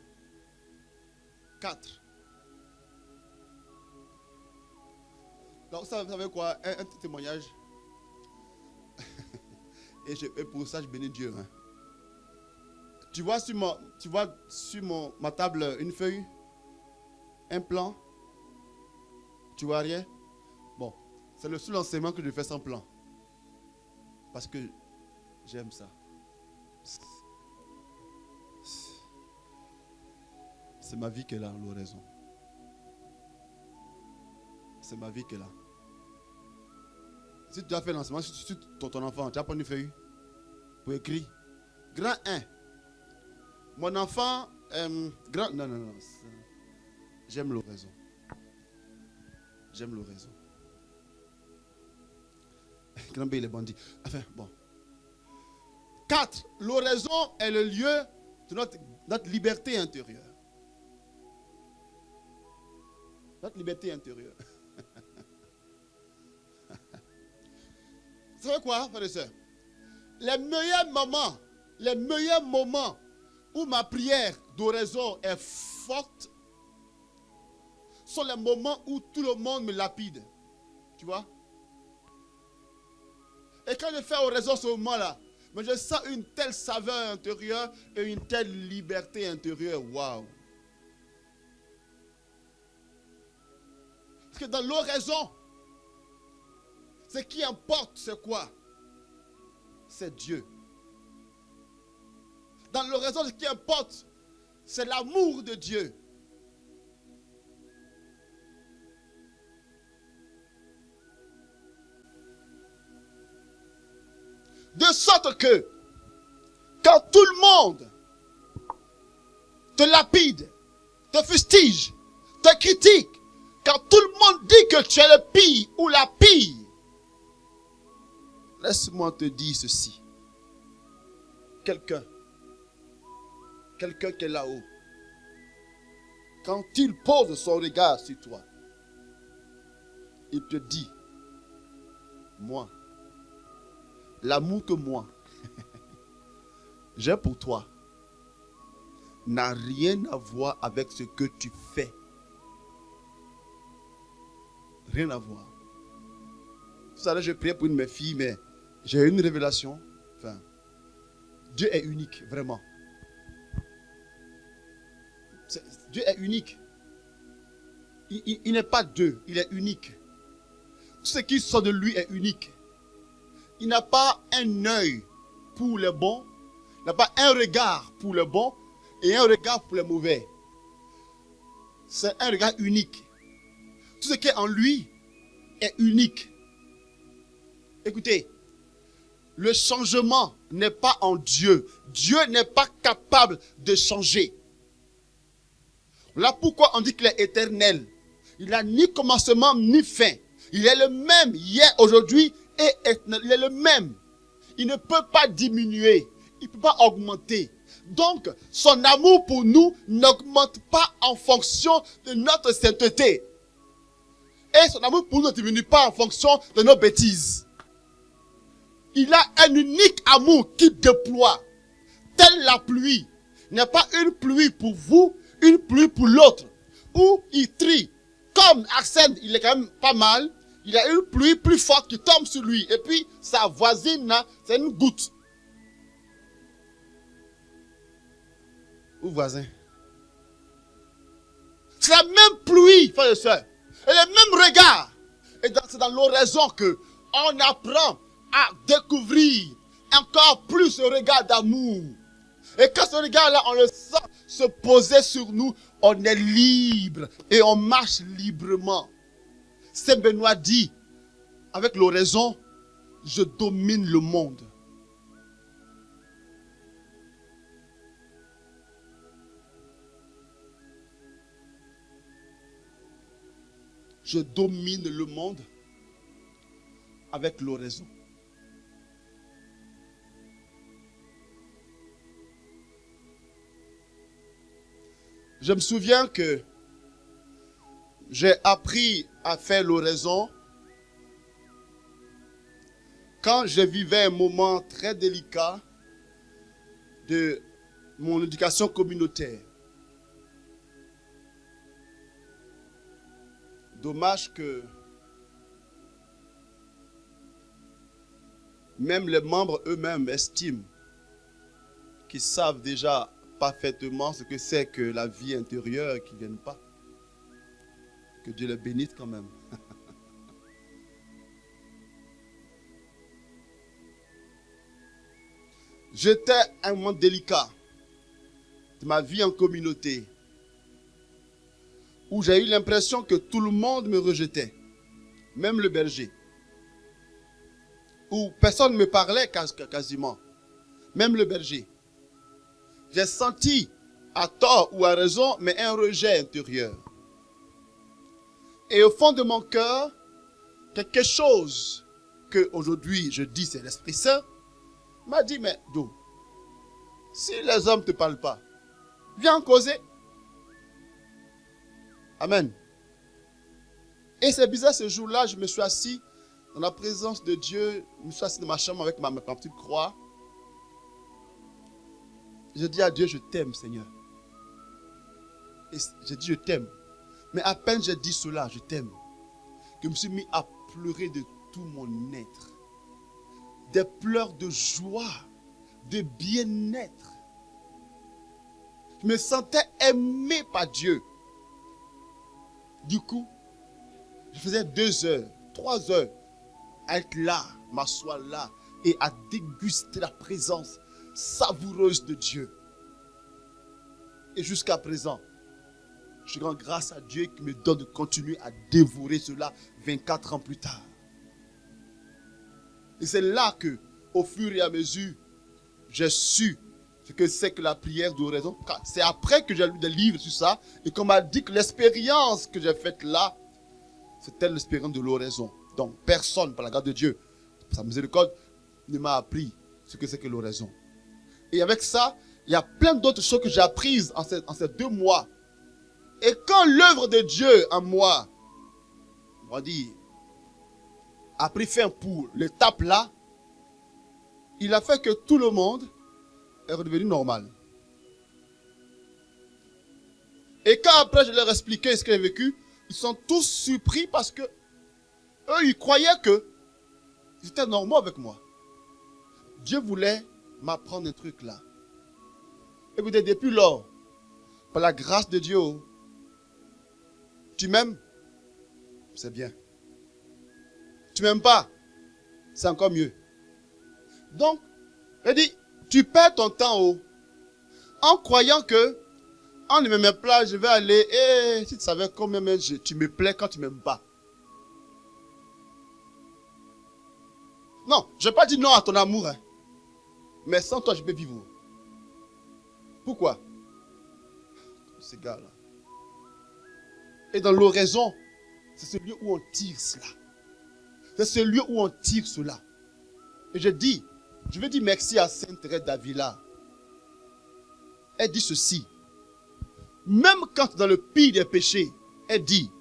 4. Donc, ça, vous savez quoi? Un petit témoignage. Et pour ça, je bénis Dieu. Hein. Tu vois sur ma table une feuille? Un plan? Tu vois rien? Bon, c'est le seul enseignement que je fais sans plan. Parce que j'aime ça. C'est ma vie qui est là, l'oraison. C'est ma vie qui est là. Si tu as fait l'enseignement sur ton enfant, tu as pris une feuille pour écrire. Grand 1. Mon enfant, grand... Non. J'aime l'oraison. J'aime l'oraison. Grand B, les bandits. Enfin, bon. 4. L'oraison est le lieu de notre liberté intérieure. Notre liberté intérieure. Vous savez quoi, frères et sœurs? Les meilleurs moments où ma prière d'oraison est forte sont les moments où tout le monde me lapide. Tu vois? Et quand je fais oraison ce moment-là, mais je sens une telle saveur intérieure et une telle liberté intérieure. Waouh! Parce que dans l'oraison, ce qui importe, c'est quoi? C'est Dieu. Dans l'oraison, ce qui importe, c'est l'amour de Dieu. De sorte que, quand tout le monde te lapide, te fustige, te critique, quand tout le monde dit que tu es le pire ou la pire, laisse-moi te dire ceci. Quelqu'un qui est là-haut, quand il pose son regard sur toi, il te dit, moi, l'amour que moi, j'ai pour toi, n'a rien à voir avec ce que tu fais. Rien à voir. Tout à l'heure, je priais pour une de mes filles, mais j'ai eu une révélation. Enfin, Dieu est unique, vraiment. Dieu est unique. Il n'est pas deux, il est unique. Tout ce qui sort de lui est unique. Il n'a pas un œil pour les bons, il n'a pas un regard pour les bons et un regard pour les mauvais. C'est un regard unique. Tout ce qui est en lui est unique. Écoutez, le changement n'est pas en Dieu. Dieu n'est pas capable de changer. Voilà pourquoi on dit qu'il est éternel. Il n'a ni commencement ni fin. Il est le même hier, aujourd'hui et éternel. Il est le même. Il ne peut pas diminuer. Il ne peut pas augmenter. Donc, son amour pour nous n'augmente pas en fonction de notre sainteté. Et son amour pour nous ne diminue pas en fonction de nos bêtises. Il a un unique amour qu'il déploie. Telle la pluie. Il n'y a pas une pluie pour vous, une pluie pour l'autre. Ou il trie. Comme Arsène, il est quand même pas mal. Il y a une pluie plus forte qui tombe sur lui. Et puis, sa voisine, c'est une goutte. Ou voisin. C'est la même pluie, frères et sœurs. Et le même regard. Et c'est dans l'oraison que on apprend à découvrir encore plus ce regard d'amour. Et quand ce regard-là, on le sent se poser sur nous, on est libre et on marche librement. Saint Benoît dit, avec l'oraison, je domine le monde. Je domine le monde avec l'oraison. Je me souviens que j'ai appris à faire l'oraison quand je vivais un moment très délicat de mon éducation communautaire. Dommage que même les membres eux-mêmes estiment qu'ils savent déjà parfaitement ce que c'est que la vie intérieure qui ne vient pas. Que Dieu les bénisse quand même. J'étais à un moment délicat de ma vie en communauté où j'ai eu l'impression que tout le monde me rejetait, même le berger. Où personne ne me parlait quasiment, même le berger. J'ai senti, à tort ou à raison, mais un rejet intérieur. Et au fond de mon cœur, quelque chose que aujourd'hui je dis c'est l'Esprit Saint, m'a dit, mais d'où? Si les hommes ne te parlent pas, viens causer. Amen. Et c'est bizarre, ce jour-là, je me suis assis dans la présence de Dieu, je me suis assis dans ma chambre avec ma petite croix. Je dis à Dieu, je t'aime, Seigneur. Et j'ai dit, je t'aime. Mais à peine j'ai dit cela, je t'aime, que je me suis mis à pleurer de tout mon être. Des pleurs de joie, de bien-être. Je me sentais aimé par Dieu. Du coup, je faisais 2 heures, 3 heures à être là, m'asseoir là et à déguster la présence savoureuse de Dieu. Et jusqu'à présent, je rends grâce à Dieu qui me donne de continuer à dévorer cela 24 ans plus tard. Et c'est là que, au fur et à mesure, j'ai su ce que c'est que la prière d'oraison. C'est après que j'ai lu des livres sur ça et qu'on m'a dit que l'expérience que j'ai faite là, c'était l'expérience de l'oraison. Donc personne, par la grâce de Dieu, par sa miséricorde, ne m'a appris ce que c'est que l'oraison. Et avec ça, il y a plein d'autres choses que j'ai apprises en ces 2 mois. Et quand l'œuvre de Dieu en moi, on va dire, a pris fin pour l'étape là, il a fait que tout le monde est redevenu normal. Et quand après je leur ai expliqué ce que j'ai vécu, ils sont tous surpris parce que eux, ils croyaient que c'était normal avec moi. Dieu voulait m'apprendre un truc là. Écoutez, depuis lors, par la grâce de Dieu, tu m'aimes, c'est bien. Tu m'aimes pas, c'est encore mieux. Donc, il dit, tu perds ton temps en croyant que on ne m'aime pas, je vais aller. Et si tu savais combien tu me plais quand tu ne m'aimes pas. Non, je n'ai pas dit non à ton amour. Hein. Mais sans toi, je peux vivre. Pourquoi? Ces gars-là. Et dans l'oraison, c'est celui où on tire cela. C'est celui où on tire cela. Et je vais dire merci à Sainte Thérèse d'Avila. Elle dit ceci. Même quand dans le pire des péchés, elle dit,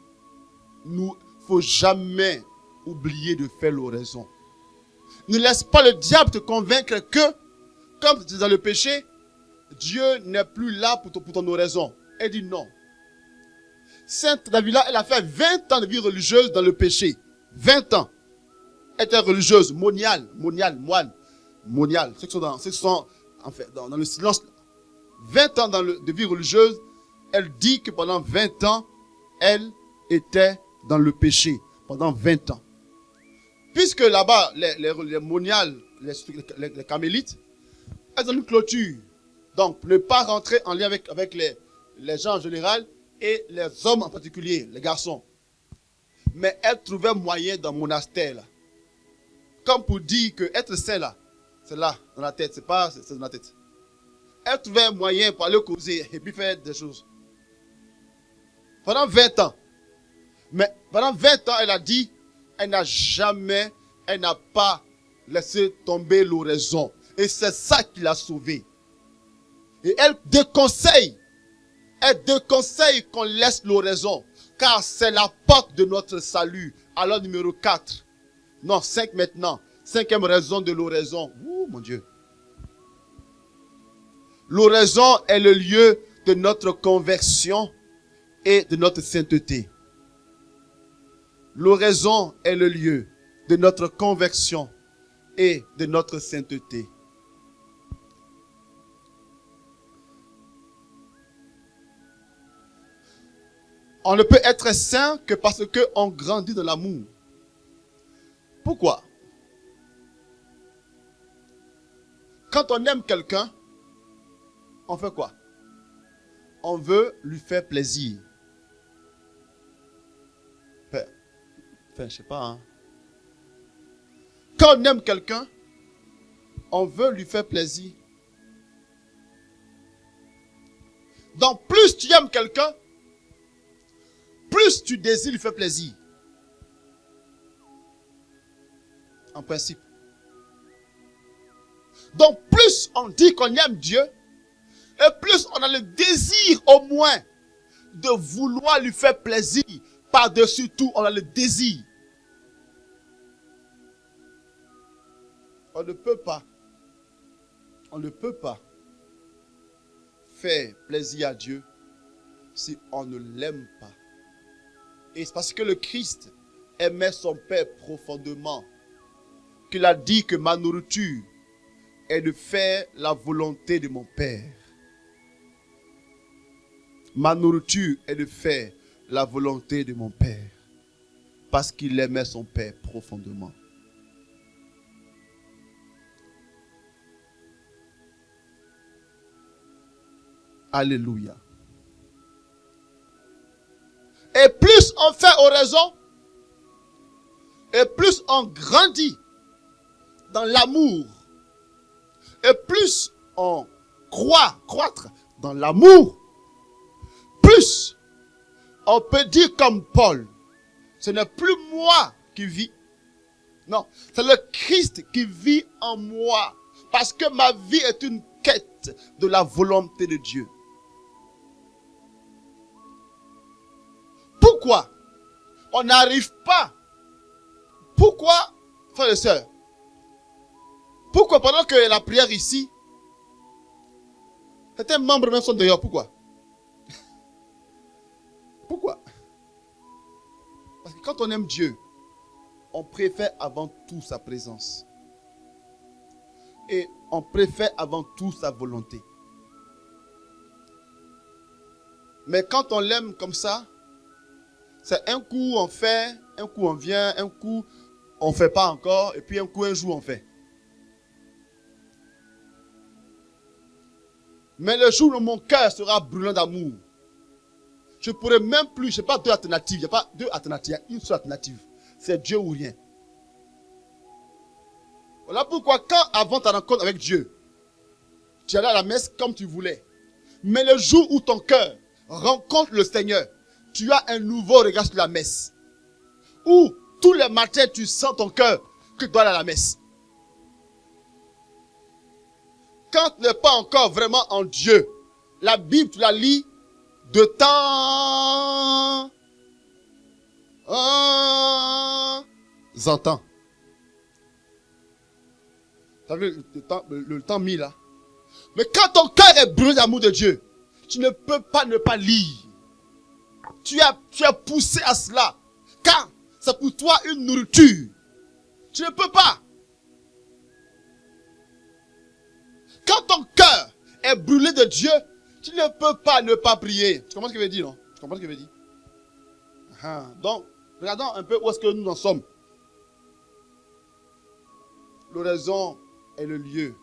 il ne faut jamais oublier de faire l'oraison. Ne laisse pas le diable te convaincre que, comme tu es dans le péché, Dieu n'est plus là pour ton oraison. Elle dit non. Sainte Davila, elle a fait 20 ans de vie religieuse dans le péché. 20 ans. Elle était religieuse, moine. Ceux qui sont en fait, dans le silence. 20 ans de vie religieuse, elle dit que pendant 20 ans, elle était dans le péché. Pendant 20 ans. Puisque là-bas, les moniales, les camélites, elles ont une clôture. Donc, ne pas rentrer en lien avec les gens en général et les hommes en particulier, les garçons. Mais elle trouvait moyen dans le monastère, là. Comme pour dire que être saint, là, c'est là, dans la tête, c'est dans la tête. Elle trouvait un moyen pour aller causer et puis faire des choses. Pendant 20 ans. Mais pendant 20 ans, elle a dit, elle n'a pas laissé tomber l'oraison. Et c'est ça qui l'a sauvée. Et elle déconseille qu'on laisse l'oraison. Car c'est la porte de notre salut. Alors numéro 4. Non, 5 maintenant. 5e raison de l'oraison. Ouh, mon Dieu. L'oraison est le lieu de notre conversion et de notre sainteté. L'oraison est le lieu de notre conversion et de notre sainteté. On ne peut être saint que parce qu'on grandit dans l'amour. Pourquoi? Quand on aime quelqu'un, on fait quoi? On veut lui faire plaisir. Enfin, je sais pas. Hein. Quand on aime quelqu'un, on veut lui faire plaisir. Donc, plus tu aimes quelqu'un, plus tu désires lui faire plaisir. En principe. Donc, plus on dit qu'on aime Dieu, et plus on a le désir au moins de vouloir lui faire plaisir. Par-dessus tout, on a le désir. On ne peut pas faire plaisir à Dieu si on ne l'aime pas. Et c'est parce que le Christ aimait son Père profondément qu'il a dit que ma nourriture est de faire la volonté de mon Père. Ma nourriture est de faire la volonté de mon Père. Parce qu'il aimait son Père profondément. Alléluia. Et plus on fait oraison, et plus on grandit dans l'amour, et plus on croître dans l'amour, plus on peut dire comme Paul, ce n'est plus moi qui vis. Non, c'est le Christ qui vit en moi. Parce que ma vie est une quête de la volonté de Dieu. Pourquoi on n'arrive pas? Pourquoi, frères et sœurs? Pourquoi pendant que la prière ici, certains membres même sont dehors? Pourquoi? Pourquoi? Parce que quand on aime Dieu, on préfère avant tout sa présence. Et on préfère avant tout sa volonté. Mais quand on l'aime comme ça, c'est un coup on fait, un coup on vient, un coup on ne fait pas encore, et puis un coup un jour on fait. Mais le jour où mon cœur sera brûlant d'amour, je ne pourrai même plus, je n'ai pas deux alternatives. Il n'y a pas deux alternatives, il y a une seule alternative. C'est Dieu ou rien. Voilà pourquoi quand avant ta rencontre avec Dieu, tu allais à la messe comme tu voulais. Mais le jour où ton cœur rencontre le Seigneur, tu as un nouveau regard sur la messe. Où tous les matins tu sens ton cœur que tu dois aller à la messe. Quand tu n'es pas encore vraiment en Dieu, la Bible tu la lis de temps en temps. Tu as vu le temps mis là? Mais quand ton cœur est brûlé d'amour de Dieu, tu ne peux pas ne pas lire. Tu es poussé à cela. Car c'est pour toi une nourriture. Tu ne peux pas. Quand ton cœur est brûlé de Dieu, tu ne peux pas ne pas prier. Tu comprends ce que je veux dire, non? Tu comprends ce que je veux dire? Donc, regardons un peu où est-ce que nous en sommes. L'oraison est le lieu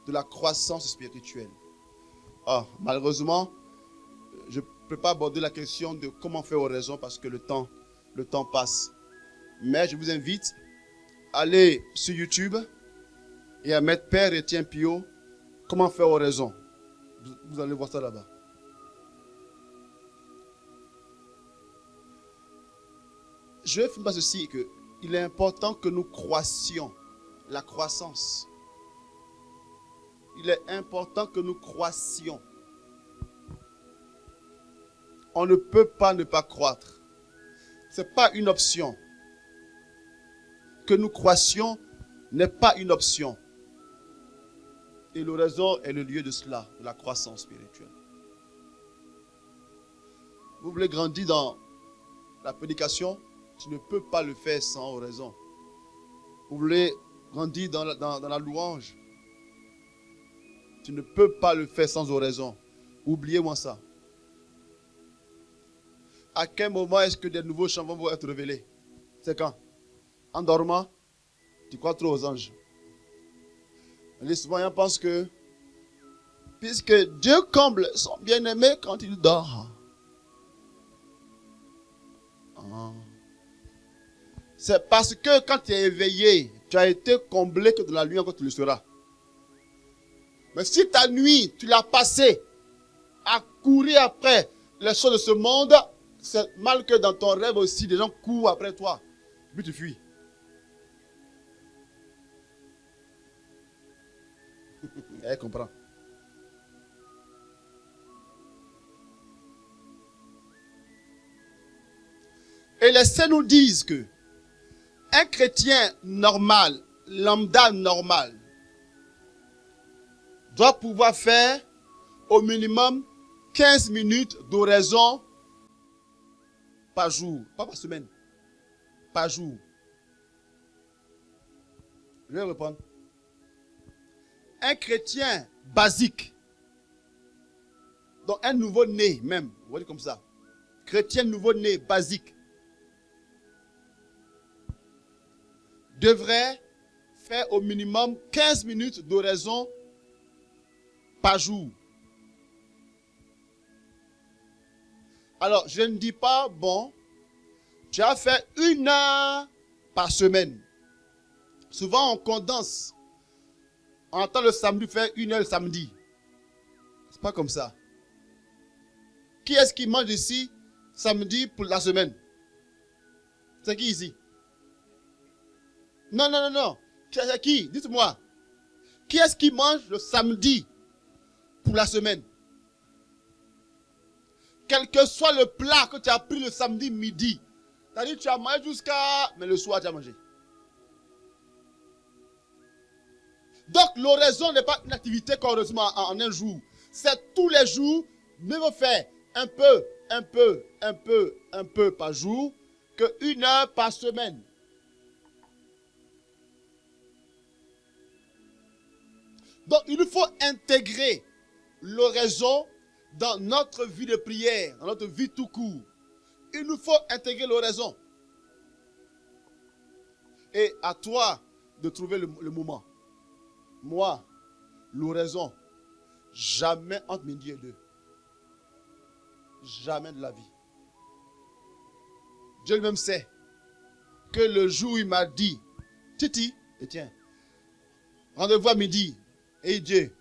de la croissance spirituelle. Malheureusement, je ne peux pas aborder la question de comment faire oraison parce que le temps passe. Mais je vous invite à aller sur YouTube et à mettre Père Etienne Pio, comment faire oraison. Vous allez voir ça là-bas. Je vais finir par ceci, qu'il est important que nous croissions la croissance. Il est important que nous croissions. On ne peut pas ne pas croître. Ce n'est pas une option. Que nous croissions n'est pas une option. Et l'oraison est le lieu de cela, de la croissance spirituelle. Vous voulez grandir dans la prédication, tu ne peux pas le faire sans oraison. Vous voulez grandir dans la louange, tu ne peux pas le faire sans oraison. Oubliez-moi ça. À quel moment est-ce que des nouveaux chants vont être révélés? C'est quand? En dormant, tu crois trop aux anges. Les souvent, pensent que, puisque Dieu comble son bien-aimé quand il dort. C'est parce que quand tu es éveillé, tu as été comblé que de la nuit encore tu le seras. Mais si ta nuit, tu l'as passée à courir après les choses de ce monde, c'est mal que dans ton rêve aussi, des gens courent après toi. Puis tu fuis. Elle comprend. Et les saints nous disent que un chrétien normal, lambda normal, doit pouvoir faire au minimum 15 minutes d'oraison par jour. Pas par semaine. Par jour. Je vais répondre. Un chrétien basique, donc un nouveau-né même, vous voyez comme ça, chrétien nouveau-né basique, devrait faire au minimum 15 minutes d'oraison par jour. Alors, je ne dis pas, bon, tu as fait 1 heure par semaine. Souvent, on condense. On entend le samedi faire 1 heure le samedi. C'est pas comme ça. Qui est-ce qui mange ici samedi pour la semaine? C'est qui ici? Non. C'est qui? Dites-moi. Qui est-ce qui mange le samedi pour la semaine? Quel que soit le plat que tu as pris le samedi midi, c'est-à-dire tu as mangé jusqu'à... Mais le soir, tu as mangé. Donc, l'oraison n'est pas une activité qu'heureusement en un jour. C'est tous les jours, mieux vaut faire un peu par jour que 1 heure par semaine. Donc, il nous faut intégrer l'oraison dans notre vie de prière, dans notre vie tout court. Il nous faut intégrer l'oraison. Et à toi de trouver le moment. Moi, l'oraison, Jamais entre midi et 2. Jamais de la vie. Dieu lui-même sait que le jour où il m'a dit, Titi, et tiens, rendez-vous à midi. Et Dieu,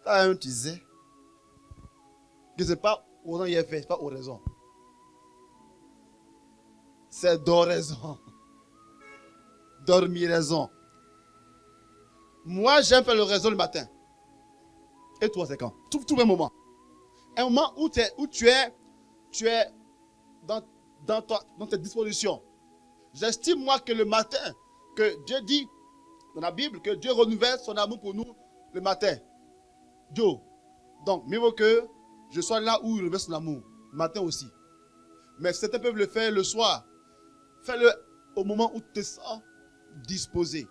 ça tu sais que ce n'est pas aux il a fait, ce n'est pas aux raisons. C'est d'oraison. Dormiraison. Moi, j'aime faire le raison le matin. Et toi, c'est quand? Tout le moment. Un moment où tu es dans tes dispositions. J'estime, moi, que le matin, que Dieu dit dans la Bible que Dieu renouvelle son amour pour nous le matin. Dieu. Donc, mieux vaut que je sois là où il renouvelle son amour. Le matin aussi. Mais certains peuvent le faire le soir. Fais-le au moment où tu te sens disposé.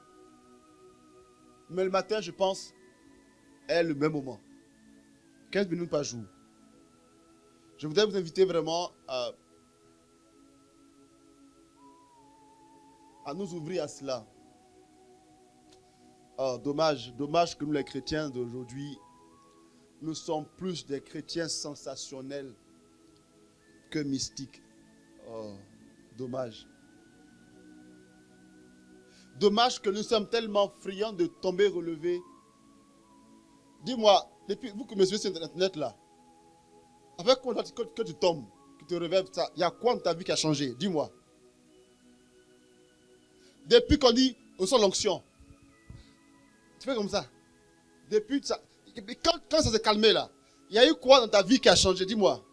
Mais le matin, je pense, est le même moment. 15 minutes par jour. Je voudrais vous inviter vraiment à nous ouvrir à cela. Oh, dommage que nous les chrétiens d'aujourd'hui, nous sommes plus des chrétiens sensationnels que mystiques. Oh, dommage. Dommage que nous sommes tellement friands de tomber relevés. Dis-moi, depuis vous que me suivez sur Internet là, avec quoi que tu tombes, que tu te réveilles, il y a quoi dans ta vie qui a changé? Dis-moi. Depuis qu'on dit, au son l'onction, tu fais comme ça. Depuis ça, quand ça s'est calmé là, il y a eu quoi dans ta vie qui a changé? Dis-moi.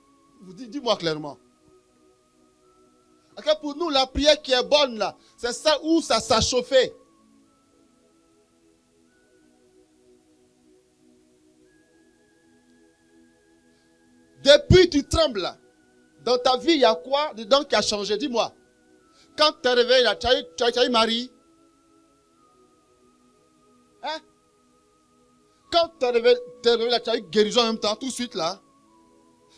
Dis-moi clairement. Parce que pour nous, la prière qui est bonne là, c'est ça où ça s'est chauffé. Depuis tu trembles là. Dans ta vie, il y a quoi dedans qui a changé? Dis-moi. Quand tu es réveillé là, tu as eu Marie. Hein? Quand tu es réveillé là, tu as eu guérison en même temps, tout de suite là.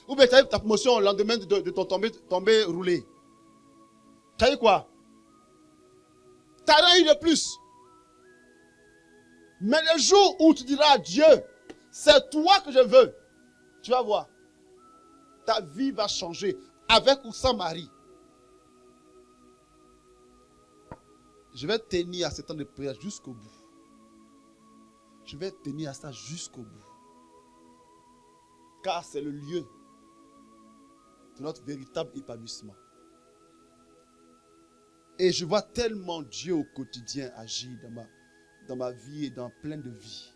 Ou bien tu as eu ta promotion au lendemain de ton tombé roulé. Tu as eu quoi? Tu n'as rien eu de plus. Mais le jour où tu diras à Dieu, c'est toi que je veux, tu vas voir. Ta vie va changer, avec ou sans Marie. Je vais tenir à ce temps de prière jusqu'au bout. Je vais tenir à ça jusqu'au bout. Car c'est le lieu de notre véritable épanouissement. Et je vois tellement Dieu au quotidien agir dans ma vie et dans plein de vies.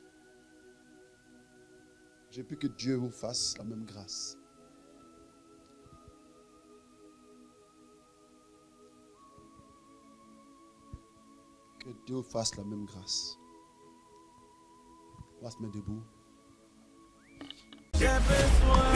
Je prie que Dieu vous fasse la même grâce. Que Dieu vous fasse la même grâce. On va se mettre debout. J'ai besoin